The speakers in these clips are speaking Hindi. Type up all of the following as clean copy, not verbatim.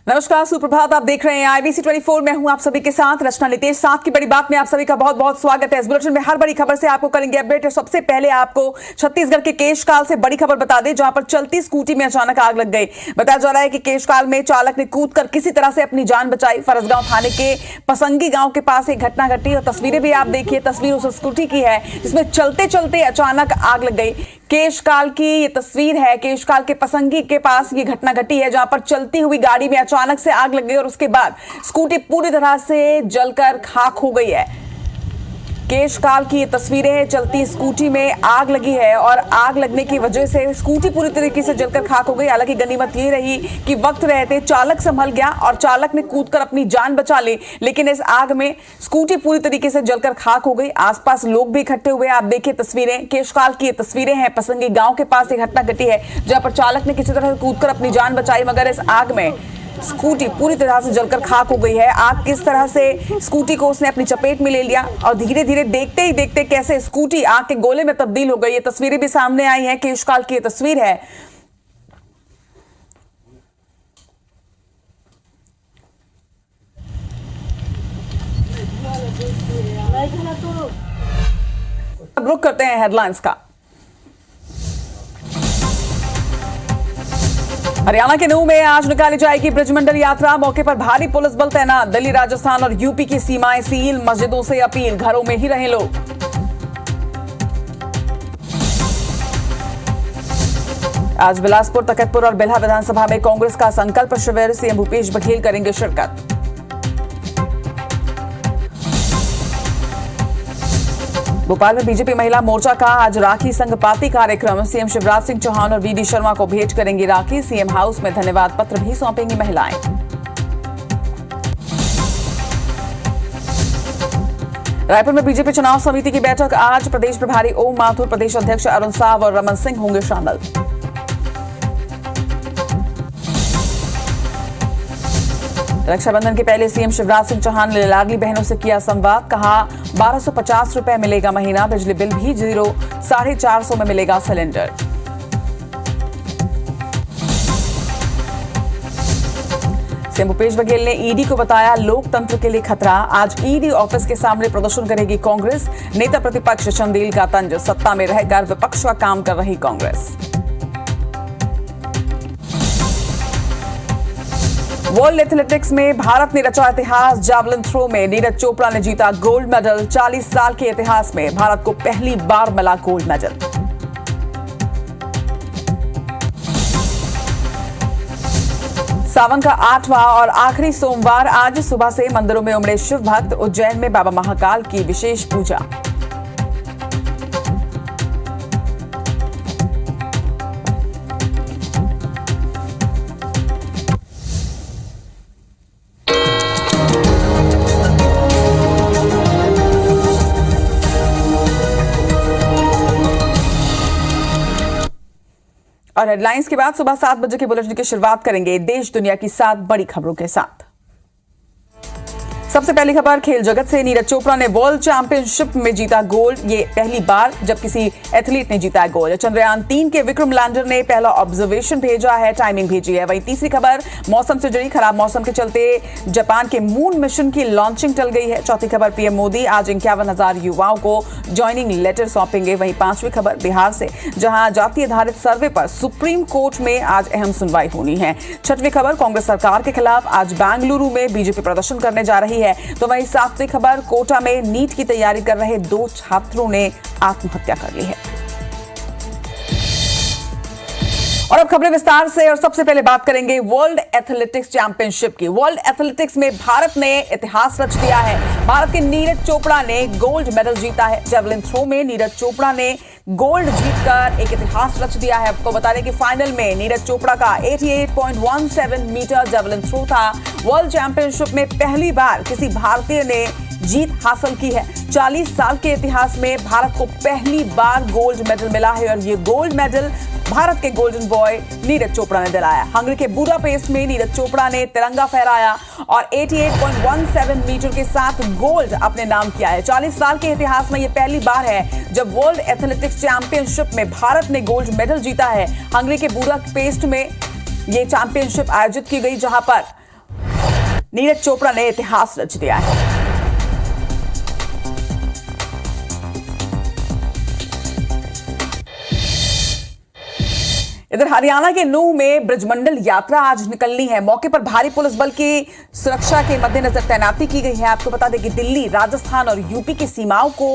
नमस्कार, सुप्रभात। आप देख रहे हैं IBC 24। मैं हूं आप सभी के साथ रचना नितेश। साथ की बड़ी बात में आप सभी का बहुत बहुत स्वागत है। इस बुलेटिन में हर बड़ी खबर से आपको करेंगे अपडेट। और सबसे पहले आपको छत्तीसगढ़ के केशकाल से बड़ी खबर बता दें, जहां पर चलती स्कूटी में अचानक आग लग गई। बताया जा रहा है कि केशकाल में चालक ने कूदकर किसी तरह से अपनी जान बचाई। फरसगांव थाने के पसंगी गांव के पास एक घटना घटी और तस्वीरें भी आप देखिए। तस्वीर उस स्कूटी की है जिसमें चलते चलते अचानक आग लग गई। केशकाल की ये तस्वीर है। केशकाल के पसंगी के पास ये घटना घटी है, जहां पर चलती हुई गाड़ी में अचानक से आग लग गई और उसके बाद स्कूटी पूरी तरह से जलकर खाक हो गई है। केशकाल की ये तस्वीरें हैं। चलती स्कूटी में आग लगी है और आग लगने की वजह से स्कूटी पूरी तरीके से जलकर खाक हो गई। हालांकि गनीमत ये रही कि वक्त रहते चालक संभल गया और चालक ने कूदकर अपनी जान बचा ली, लेकिन इस आग में स्कूटी पूरी तरीके से जलकर खाक हो गई। आसपास लोग भी इकट्ठे हुए। आप देखिए तस्वीरें, केशकाल की ये तस्वीरें हैं। पसंगी गांव के पास एक घटना घटी है जहां पर चालक ने किसी तरह से कूदकर अपनी जान बचाई, मगर इस आग में स्कूटी पूरी तरह से जलकर खाक हो गई है। आग किस तरह से स्कूटी को उसने अपनी चपेट में ले लिया और धीरे धीरे देखते ही देखते कैसे स्कूटी आग के गोले में तब्दील हो गई। ये तस्वीरें भी सामने आई हैं। केशकाल की ये तस्वीर है। अब रुक करते हैं हेडलाइंस का। हरियाणा के नूह में आज निकाली जाएगी ब्रजमंडल यात्रा। मौके पर भारी पुलिस बल तैनात। दिल्ली, राजस्थान और यूपी की सीमाएं सील। मस्जिदों से अपील, घरों में ही रहें लोग। आज बिलासपुर, तखतपुर और बिल्हा विधानसभा में कांग्रेस का संकल्प शिविर। सीएम भूपेश बघेल करेंगे शिरकत। भोपाल में बीजेपी महिला मोर्चा का आज राखी संघ पाती कार्यक्रम। सीएम शिवराज सिंह चौहान और वीडी शर्मा को भेंट करेंगी राखी। सीएम हाउस में धन्यवाद पत्र भी सौंपेंगी महिलाएं। रायपुर में बीजेपी चुनाव समिति की बैठक आज। प्रदेश प्रभारी ओम माथुर, प्रदेश अध्यक्ष अरुण साव और रमन सिंह होंगे शामिल। रक्षाबंधन के पहले सीएम शिवराज सिंह चौहान ने लाडली बहनों से किया संवाद। कहा 1250 रुपए मिलेगा महीना, बिजली बिल भी 450 में मिलेगा सिलेंडर। सीएम भूपेश बघेल ने ईडी को बताया लोकतंत्र के लिए खतरा। आज ईडी ऑफिस के सामने प्रदर्शन करेगी कांग्रेस। नेता प्रतिपक्ष चंदेल का तंज, सत्ता में रहकर विपक्ष का काम कर रही कांग्रेस। वर्ल्ड एथलेटिक्स में भारत ने रचा इतिहास। जावलिन थ्रो में नीरज चोपड़ा ने जीता गोल्ड मेडल। 40 साल के इतिहास में भारत को पहली बार मिला गोल्ड मेडल। सावन का 8वां और आखिरी सोमवार। आज सुबह से मंदिरों में उमड़े शिव भक्त। उज्जैन में बाबा महाकाल की विशेष पूजा। और हेडलाइंस के बाद सुबह 7 बजे के बुलेटिन की शुरुआत करेंगे देश दुनिया की 7 बड़ी खबरों के साथ। सबसे पहली खबर खेल जगत से। नीरज चोपड़ा ने वर्ल्ड चैंपियनशिप में जीता गोल्ड। ये पहली बार जब किसी एथलीट ने जीता है गोल्ड। चंद्रयान 3 के विक्रम लैंडर ने पहला ऑब्जर्वेशन भेजा है, टाइमिंग भेजी है। वहीं तीसरी खबर मौसम से जुड़ी। खराब मौसम के चलते जापान के मून मिशन की लॉन्चिंग टल गई है। चौथी खबर पीएम मोदी आज 51,000 युवाओं को ज्वाइनिंग लेटर सौंपेंगे। वहीं पांचवी खबर बिहार से, जहां जाति आधारित सर्वे पर सुप्रीम कोर्ट में आज अहम सुनवाई होनी है। छठवीं खबर कांग्रेस सरकार के खिलाफ आज बेंगलुरु में बीजेपी प्रदर्शन करने जा रही है। तो वहीं सातवीं खबर कोटा में नीट की तैयारी कर रहे 2 छात्रों ने आत्महत्या कर ली है। और अब खबरें विस्तार से। और सबसे पहले बात करेंगे वर्ल्ड एथलेटिक्स चैंपियनशिप की। वर्ल्ड एथलेटिक्स में भारत ने इतिहास रच दिया है। भारत के नीरज चोपड़ा ने गोल्ड मेडल जीता है। जेवलिन थ्रो में नीरज चोपड़ा ने गोल्ड जीतकर एक इतिहास रच दिया है। आपको बता दें कि फाइनल में नीरज चोपड़ा का 88.17 मीटर जेवलिन थ्रो था। वर्ल्ड चैंपियनशिप में पहली बार किसी भारतीय ने जीत हासिल की है। 40 साल के इतिहास में भारत को पहली बार गोल्ड मेडल मिला है और ये गोल्ड मेडल भारत के गोल्डन बॉय नीरज चोपड़ा ने दिलाया। हंगरी के बुडापेस्ट में नीरज चोपड़ा ने तिरंगा फहराया और 88.17 मीटर के साथ गोल्ड अपने नाम किया है। 40 साल के इतिहास में यह पहली बार है जब वर्ल्ड एथलेटिक्स चैंपियनशिप में भारत ने गोल्ड मेडल जीता है। हंगरी के बुडापेस्ट में यह चैंपियनशिप आयोजित की गई, जहां पर नीरज चोपड़ा ने इतिहास रच दिया है। इधर हरियाणा के नूंह में ब्रजमंडल यात्रा आज निकलनी है। मौके पर भारी पुलिस बल की सुरक्षा के मद्देनजर तैनाती की गई है। आपको बता दें कि दिल्ली, राजस्थान और यूपी की सीमाओं को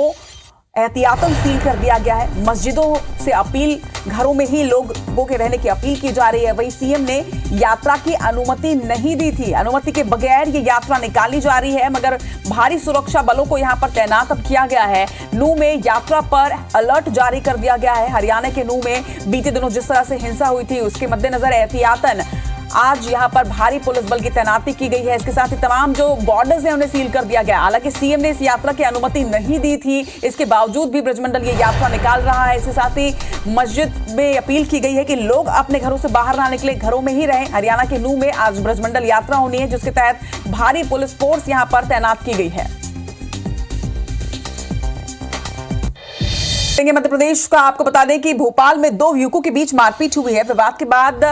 एहतियातन सील कर दिया गया है। मस्जिदों से अपील, घरों में ही लोगों के रहने की अपील की जा रही है। वहीं सीएम ने यात्रा की अनुमति नहीं दी थी। अनुमति के बगैर ये यात्रा निकाली जा रही है, मगर भारी सुरक्षा बलों को यहां पर तैनात अब किया गया है। नूंह में यात्रा पर अलर्ट जारी कर दिया गया है। हरियाणा के नूंह में बीते दिनों जिस तरह से हिंसा हुई थी, उसके मद्देनजर एहतियातन आज यहां पर भारी पुलिस बल की तैनाती की गई है। इसके साथ ही तमाम जो बॉर्डर्स हैं उन्हें सील कर दिया गया। हालांकि सीएम ने इस यात्रा की अनुमति नहीं दी थी, इसके बावजूद भी ब्रजमंडल ये यात्रा निकाल रहा है। इसके साथ ही मस्जिद में अपील की गई है कि लोग अपने घरों से बाहर ना निकले, घरों में ही रहें। हरियाणा के नूंह में आज ब्रजमंडल यात्रा होनी है, जिसके तहत भारी पुलिस फोर्स यहां पर तैनात की गई है। मध्य प्रदेश का आपको बता दें कि भोपाल में 2 युवकों के बीच मारपीट हुई है। विवाद के बाद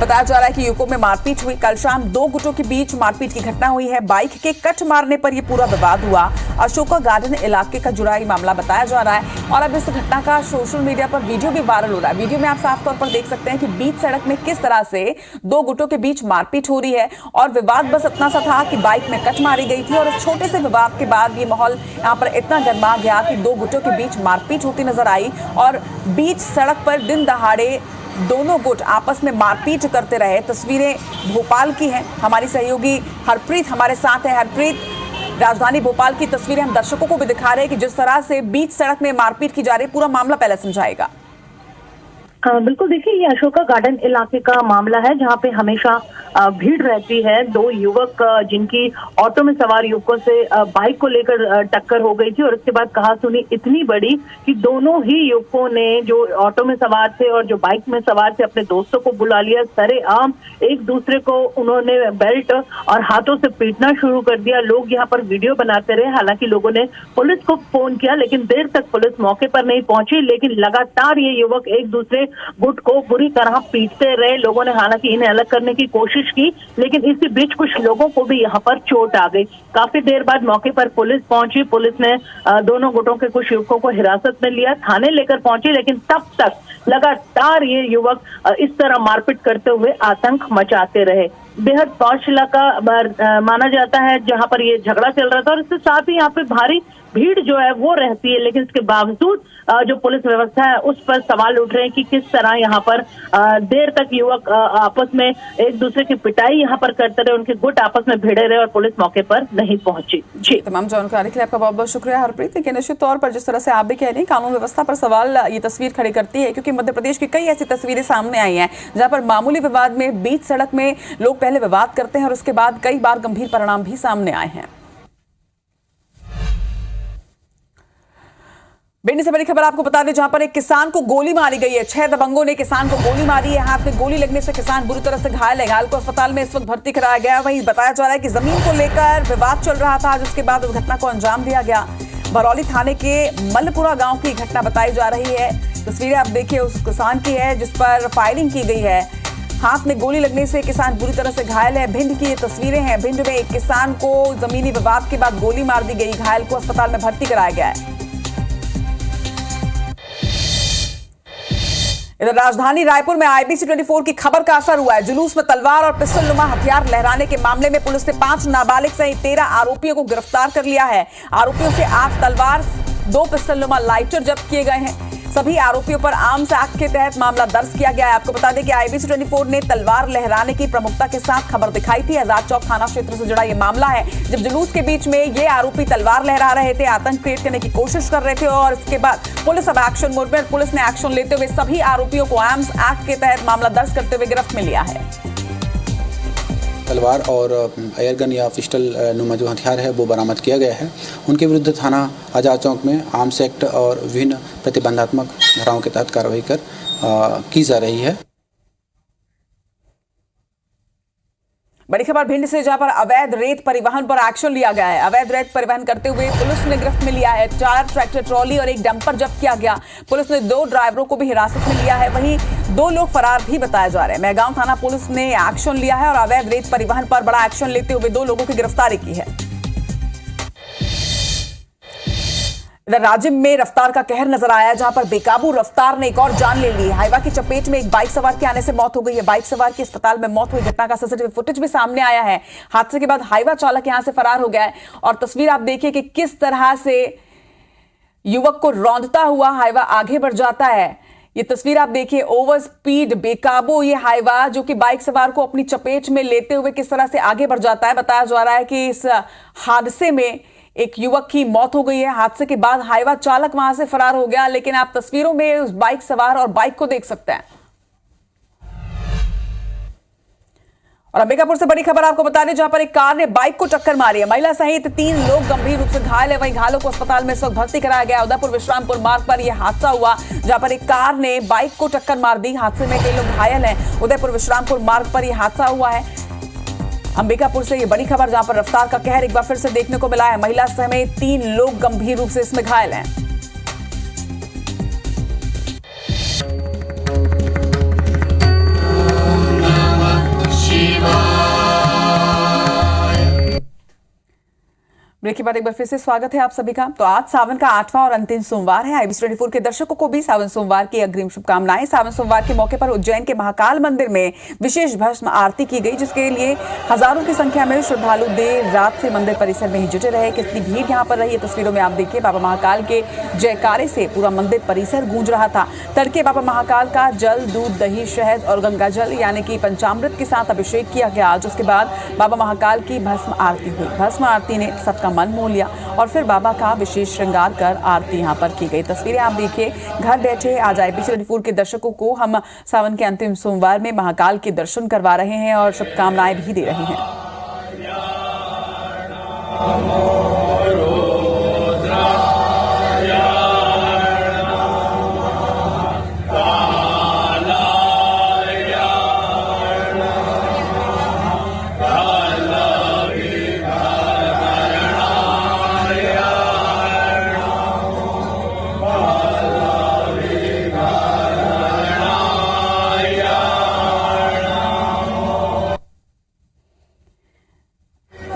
बताया जा रहा है कि युवकों में मारपीट हुई। कल शाम 2 गुटों के बीच मारपीट की घटना हुई है। बाइक के कट मारने पर यह पूरा विवाद हुआ। अशोका गार्डन इलाके का जुड़ा ये मामला बताया जा रहा है और अब इस घटना का सोशल मीडिया पर वीडियो भी वायरल हो रहा है। वीडियो में आप साफ तौर पर देख सकते हैं कि बीच सड़क में किस तरह से 2 गुटों के बीच मारपीट हो रही है और विवाद बस इतना सा था कि बाइक में कट मारी गई थी और इस छोटे से विवाद के बाद ये माहौल यहाँ पर इतना गर्मा गया कि 2 गुटों के बीच मारपीट होती नजर आई और बीच सड़क पर दिन दहाड़े दोनों गुट आपस में मारपीट करते रहे। तस्वीरें भोपाल की हैं। हमारी सहयोगी हरप्रीत हमारे साथ है। हरप्रीत, राजधानी भोपाल की तस्वीरें हम दर्शकों को भी दिखा रहे हैं कि जिस तरह से बीच सड़क में मारपीट की जा रही है, पूरा मामला पहले समझाएगा। बिल्कुल, देखिए ये अशोका गार्डन इलाके का मामला है जहाँ पे हमेशा भीड़ रहती है। 2 युवक जिनकी ऑटो में सवार युवकों से बाइक को लेकर टक्कर हो गई थी और उसके बाद कहासुनी इतनी बड़ी कि दोनों ही युवकों ने, जो ऑटो में सवार थे और जो बाइक में सवार थे, अपने दोस्तों को बुला लिया। सरेआम एक दूसरे को उन्होंने बेल्ट और हाथों से पीटना शुरू कर दिया। लोग यहाँ पर वीडियो बनाते रहे। हालांकि लोगों ने पुलिस को फोन किया, लेकिन देर तक पुलिस मौके पर नहीं पहुंची। लेकिन लगातार ये युवक एक दूसरे गुट को बुरी तरह पीटते रहे। लोगों ने हालांकि इन्हें अलग करने की कोशिश की, लेकिन इसी बीच कुछ लोगों को भी यहाँ पर चोट आ गई। काफी देर बाद मौके पर पुलिस पहुंची। पुलिस ने दोनों गुटों के कुछ युवकों को हिरासत में लिया, थाने लेकर पहुंची, लेकिन तब तक लगातार ये युवक इस तरह मारपीट करते हुए आतंक मचाते रहे। बेहद पॉश इलाका माना जाता है जहां पर ये झगड़ा चल रहा था और इसके साथ ही यहाँ पे भारी भीड़ जो है वो रहती है। लेकिन इसके बावजूद जो पुलिस व्यवस्था है उस पर सवाल उठ रहे हैं कि किस तरह यहाँ पर देर तक युवक आपस में एक दूसरे की पिटाई यहाँ पर करते रहे, उनके गुट आपस में भिड़े रहे और पुलिस मौके पर नहीं पहुंची। जी, तमाम जानकारी के लिए आपका बहुत बहुत शुक्रिया हरप्रीत। लेकिन निश्चित तौर पर जिस तरह से आप भी कह रहे हैं, कानून व्यवस्था पर सवाल ये तस्वीर खड़ी करती है, क्योंकि मध्य प्रदेश की कई ऐसी तस्वीरें सामने आई हैं जहां पर मामूली विवाद में बीच सड़क में लोग पहले विवाद करते हैं और उसके बाद कई बार गंभीर परिणाम भी सामने आए हैं। भिंड से बड़ी खबर आपको बता दें, जहां पर एक किसान को गोली मारी गई है। 6 दबंगों ने किसान को गोली मारी है। हाथ में गोली लगने से किसान बुरी तरह से घायल है। घायल को अस्पताल में इस वक्त भर्ती कराया गया। वहीं बताया जा रहा है कि जमीन को लेकर विवाद चल रहा था, जिसके बाद उस घटना को अंजाम दिया गया। बरौली थाने के मलपुरा गांव की घटना बताई जा रही है। तस्वीरें आप देखिए उस किसान की है जिस पर फायरिंग की गई है। हाथ में गोली लगने से किसान बुरी तरह से घायल है। भिंड की ये तस्वीरें हैं। भिंड में एक किसान को जमीनी विवाद के बाद गोली मार दी गई। घायल को अस्पताल में भर्ती कराया गया है। इधर राजधानी रायपुर में IBC 24 की खबर का असर हुआ है। जुलूस में तलवार और पिस्टल नुमा हथियार लहराने के मामले में पुलिस ने 5 नाबालिग सहित 13 आरोपियों को गिरफ्तार कर लिया है। आरोपियों से 8 तलवार, 2 पिस्टल नुमा लाइटर जब्त किए गए हैं। सभी आरोपियों पर आर्म्स एक्ट के तहत मामला दर्ज किया गया है। आपको बता दें कि IBC 24 ने तलवार लहराने की प्रमुखता के साथ खबर दिखाई थी। आजाद चौक थाना क्षेत्र से जुड़ा ये मामला है, जब जुलूस के बीच में ये आरोपी तलवार लहरा रहे थे, आतंक क्रिएट करने की कोशिश कर रहे थे और इसके बाद पुलिस अब एक्शन मोड में। पुलिस ने एक्शन लेते हुए सभी आरोपियों को आर्म्स एक्ट के तहत मामला दर्ज करते हुए गिरफ्त में लिया है। तलवार और एयरगन या पिस्टल नुमा जो हथियार है वो बरामद किया गया है। उनके विरुद्ध थाना आजाद चौक में आर्म्स एक्ट और विभिन्न प्रतिबंधात्मक धाराओं के तहत कार्रवाई की जा रही है। बड़ी खबर भिंड से, जहां पर अवैध रेत परिवहन पर एक्शन लिया गया है। अवैध रेत परिवहन करते हुए पुलिस ने गिरफ्त में लिया है। 4 ट्रैक्टर ट्रॉली और एक डंपर जब्त किया गया। पुलिस ने 2 ड्राइवरों को भी हिरासत में लिया है। वहीं 2 लोग फरार भी बताए जा रहे हैं। मेहगांव थाना पुलिस ने एक्शन लिया है और अवैध रेत परिवहन पर बड़ा एक्शन लेते हुए 2 लोगों की गिरफ्तारी की है। इधर राजिम में रफ्तार का कहर नजर आया, जहां पर बेकाबू रफ्तार ने एक और जान ले ली। हाईवा की चपेट में एक बाइक सवार के आने से मौत हो गई है। बाइक सवार की अस्पताल में मौत हुई घटना का सीसीटीवी फुटेज भी सामने आया है। हादसे के बाद हाईवा चालक यहां से फरार हो गया है और तस्वीर आप देखिए कि किस तरह से युवक को रौंदता हुआ हाईवा आगे बढ़ जाता है। ये तस्वीर आप देखिए, ओवर स्पीड बेकाबू ये हाईवा जो कि बाइक सवार को अपनी चपेट में लेते हुए किस तरह से आगे बढ़ जाता है। बताया जा रहा है कि इस हादसे में एक युवक की मौत हो गई है। हादसे के बाद हाईवा चालक वहां से फरार हो गया, लेकिन आप तस्वीरों में उस बाइक सवार और बाइक को देख सकते हैं। और अंबिकापुर से बड़ी खबर आपको बता दें, जहां पर एक कार ने बाइक को टक्कर मारी है। महिला सहित 3 लोग गंभीर रूप से घायल है। वहीं घायलों को अस्पताल में इस वक्त भर्ती कराया गया। उदयपुर विश्रामपुर मार्ग पर यह हादसा हुआ, जहां पर एक कार ने बाइक को टक्कर मार दी। हादसे में कई लोग घायल हैं। उदयपुर विश्रामपुर मार्ग पर यह हादसा हुआ है। अंबिकापुर से ये बड़ी खबर, जहां पर रफ्तार का कहर एक बार फिर से देखने को मिला है। महिला समेत 3 लोग गंभीर रूप से इसमें घायल हैं। ब्रेक के बाद एक बार फिर से स्वागत है आप सभी का। तो आज सावन का 8वां और अंतिम सोमवार है। IBC24 के दर्शकों को भी सावन सोमवार की अग्रिम शुभकामनाएं। सावन सोमवार के मौके पर उज्जैन के महाकाल मंदिर में विशेष भस्म आरती की गई, जिसके लिए हजारों की संख्या में श्रद्धालु देर रात से मंदिर परिसर में ही जुटे रहे। कितनी भीड़ यहाँ पर रही है तस्वीरों में आप देखिए। बाबा महाकाल के जयकारे से पूरा मंदिर परिसर गूंज रहा था। तड़के बाबा महाकाल का जल, दूध, दही, शहद और गंगा जल यानी कि पंचामृत के साथ अभिषेक किया गया। आज उसके बाद बाबा महाकाल की भस्म आरती हुई। भस्म आरती ने सबका मन मोह लिया और फिर बाबा का विशेष श्रृंगार कर आरती यहां पर की गई। तस्वीरें आप देखिए। घर बैठे आज IBC24 के दर्शकों को हम सावन के अंतिम सोमवार में महाकाल के दर्शन करवा रहे हैं और शुभकामनाएं भी दे रहे हैं।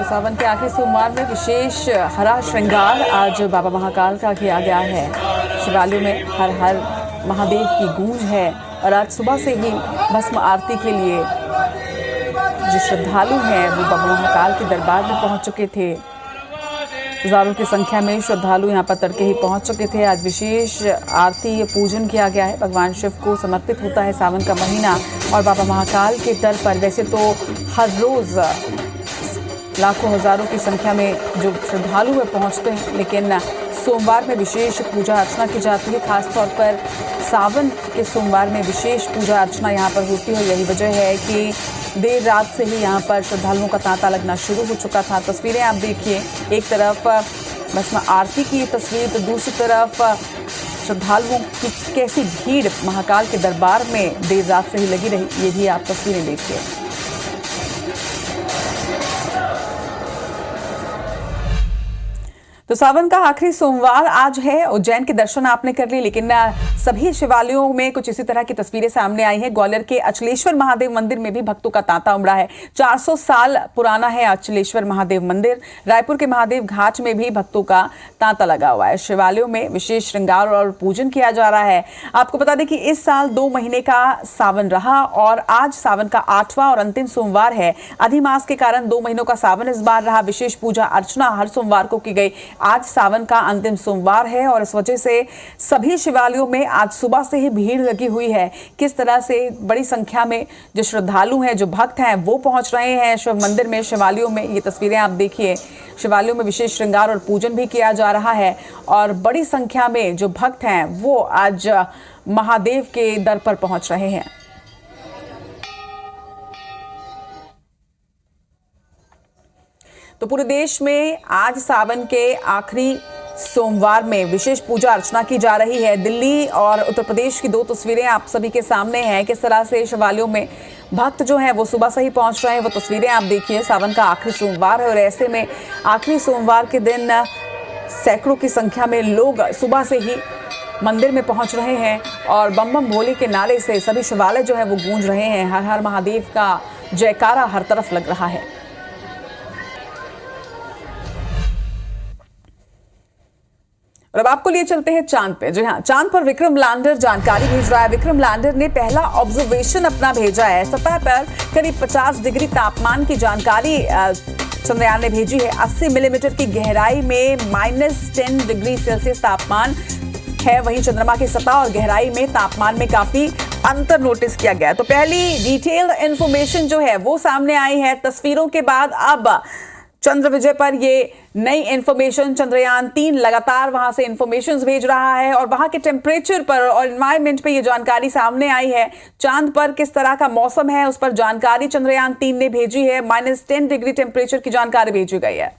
सावन के आखिरी सोमवार में विशेष हरा श्रृंगार आज बाबा महाकाल का किया गया है। शिवालयों में हर हर महादेव की गूंज है और आज सुबह से ही भस्म आरती के लिए जो श्रद्धालु हैं वो बाबा महाकाल के दरबार में पहुंच चुके थे। हजारों की संख्या में श्रद्धालु यहाँ पर तड़के ही पहुंच चुके थे। आज विशेष आरती पूजन किया गया है। भगवान शिव को समर्पित होता है सावन का महीना और बाबा महाकाल के दर पर वैसे तो हर रोज लाखों हजारों की संख्या में जो श्रद्धालु है पहुंचते हैं, लेकिन सोमवार में विशेष पूजा अर्चना की जाती है। खासतौर पर सावन के सोमवार में विशेष पूजा अर्चना यहाँ पर होती है। यही वजह है कि देर रात से ही यहाँ पर श्रद्धालुओं का तांता लगना शुरू हो चुका था। तस्वीरें आप देखिए, एक तरफ भस्म आरती की तस्वीर तो दूसरी तरफ श्रद्धालुओं की कैसी भीड़ महाकाल के दरबार में देर रात से ही लगी रही, ये भी आप तस्वीरें देखिए। तो सावन का आखिरी सोमवार आज है। उज्जैन के दर्शन आपने कर लिए, लेकिन सभी शिवालयों में कुछ इसी तरह की तस्वीरें सामने आई हैं। ग्वालियर के अचलेश्वर महादेव मंदिर में भी भक्तों का तांता उमड़ा है। 400 साल पुराना है अचलेश्वर महादेव मंदिर। रायपुर के महादेव घाट में भी भक्तों का तांता लगा हुआ है। शिवालयों में विशेष श्रृंगार और पूजन किया जा रहा है। आपको बता दें कि इस साल 2 महीने का सावन रहा और आज सावन का 8वां और अंतिम सोमवार है। अधिमास के कारण 2 महीनों का सावन इस बार रहा। विशेष पूजा अर्चना हर सोमवार को की गई। आज सावन का अंतिम सोमवार है और इस वजह से सभी शिवालयों में आज सुबह से ही भीड़ लगी हुई है। किस तरह से बड़ी संख्या में जो श्रद्धालु हैं, जो भक्त हैं, वो पहुंच रहे हैं शिव मंदिर में, शिवालयों में। ये तस्वीरें आप देखिए। शिवालयों में विशेष श्रृंगार और पूजन भी किया जा रहा है और बड़ी संख्या में जो भक्त हैं वो आज महादेव के दर पर पहुंच रहे हैं। तो पूरे देश में आज सावन के आखिरी सोमवार में विशेष पूजा अर्चना की जा रही है। दिल्ली और उत्तर प्रदेश की 2 तस्वीरें आप सभी के सामने हैं। किस तरह से शिवालयों में भक्त जो हैं वो सुबह से ही पहुंच रहे हैं। वो तस्वीरें आप देखिए, सावन का आखिरी सोमवार है और ऐसे में आखिरी सोमवार के दिन सैकड़ों की संख्या में लोग सुबह से ही मंदिर में पहुंच रहे हैं और बम बम भोले के नारे से सभी शिवालय जो है वो गूंज रहे हैं। हर हर महादेव का जयकारा हर तरफ लग रहा है। और अब आपको लिए चलते हैं चांद पे। जी हाँ, चांद पर विक्रम लैंडर जानकारी भेज रहा है। विक्रम लैंडर ने पहला ऑब्जर्वेशन अपना भेजा है। सतह पर करीब 50 डिग्री तापमान की जानकारी चंद्रयान ने भेजी है। 80 मिलीमीटर की गहराई में -10 डिग्री सेल्सियस तापमान है। वहीं चंद्रमा की सतह और गहराई में तापमान में काफी अंतर नोटिस किया गया। तो पहली डिटेल्ड इंफॉर्मेशन जो है वो सामने आई है तस्वीरों के बाद। अब चंद्र विजय पर ये नई इंफॉर्मेशन, चंद्रयान 3 लगातार वहां से इंफॉर्मेशंस भेज रहा है और वहां के टेम्परेचर पर और एनवायरनमेंट पे ये जानकारी सामने आई है। चांद पर किस तरह का मौसम है उस पर जानकारी चंद्रयान 3 ने भेजी है। -10 डिग्री टेम्परेचर की जानकारी भेजी गई है।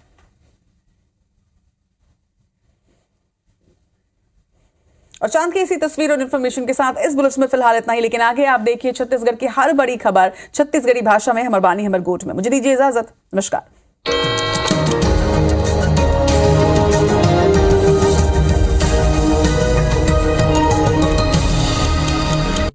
और चांद की इसी तस्वीर और इन्फॉर्मेशन के साथ इस बुलेटिन में फिलहाल इतना ही, लेकिन आगे आप देखिए छत्तीसगढ़ की हर बड़ी खबर छत्तीसगढ़ी भाषा में हमर बानी हमर गोठ में। मुझे दीजिए इजाजत, नमस्कार।